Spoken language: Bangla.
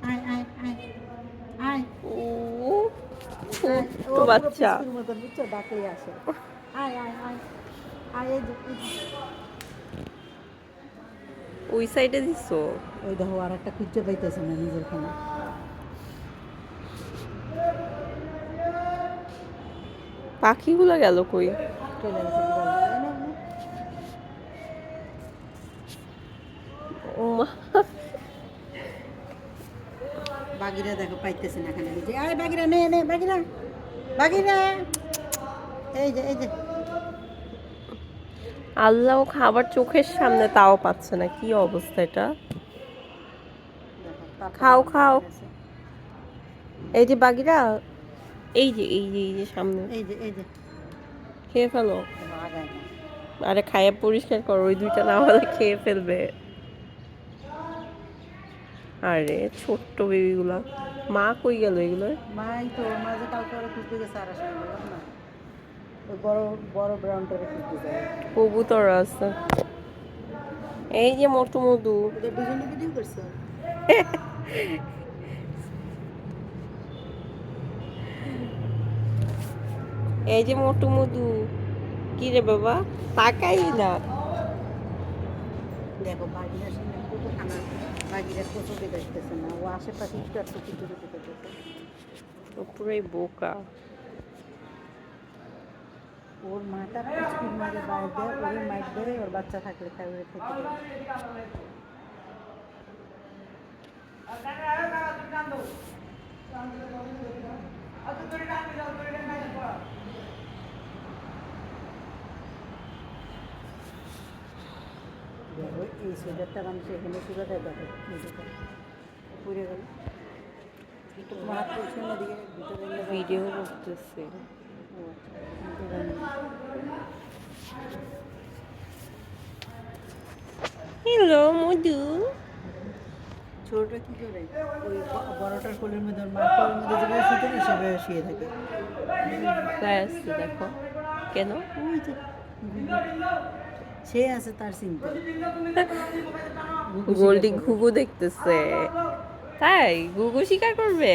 আয় আয় আয় আয় ও আয় ও ছোট্ট পুরো বাচ্চা। পিসকুর মতন বুঝছো ডাকলেই আসে আয় আয় আয় আয় এই যে ওই সাইডে দিছো? ওই দেখো আর একটা খুঁজতে পাইতেছে না নিজের খানা পাখিগুলো গেল কই? চলে গেছে বিড়াল এই নাও নাও ও মা, বাগিরা দেখো পাইতেছে না এখানে নিজে আয় বাগিরা নে নে বাগিরা বাগিরা এই যে আল্লাহ খাবার চোখের সামনে তাও পাচ্ছে না, কি অবস্থা এটা। দেখো তারপরে খাও আবার খাও, চলে গেছে এই যে বাগিরা, এই যে সামনে, এই যে খেয়ে ফেলো। দেখো আগায় না আরে খাইয়ে পরিষ্কার করো, ওই দুইটা না হলে খেয়ে ফেলবে। আরে ছোট্ট বেবিগুলা, মা কই গেল এগুলোর? মাই তো ওর মাঝে কালকে ওরা খুঁজতে গেছে আর আসলে বললাম না ওই বড় বড় ব্রাউনটারে খুঁজতে যায় কবুতর আছে, এই যে মোটু মধু। ওদের দুজনে ভিডিও করছে এই যে মোটু মধু, কি রে বাবা, তাকাই না। দেখো বাগিরার সামনে কত খানা বাগিরার কত দেখতেছে না ও আশেপাশে একটু একটু কিছু কিছু করতেছে ও পুরাই বোকা। ওর মাটা স্কুল মাঝে বাইরে দেয় ওরে মাইট দেয় ওর বাচ্চা থাকলে খাই ওরে খেতে দেয় দেখো এই সোয়েটারটা মানুষ এখানে শুরু দেয় দেখো এই দেখো পুড়ে গেল একটু তোমার হাত পড়ছে না দিকে ভিতরে এলে দাও। ভিডিও করতেছে। ও আচ্ছা, আমি তো জানি না। হ্যালো মধু। ছোটটা কি করে ওই বড়টার কোলের মধ্যে ওর মার কোলের মধ্যে যেভাবে শুতে না সেভাবে শুয়ে থাকে তাই আসছে দেখো, কেন? ওই যে সে আছে তার চিন্তা ঘুঘু শিকার গোল্ডি করবে ঘুঘু দেখতেছে, তাই ঘুঘু শিকার করবে?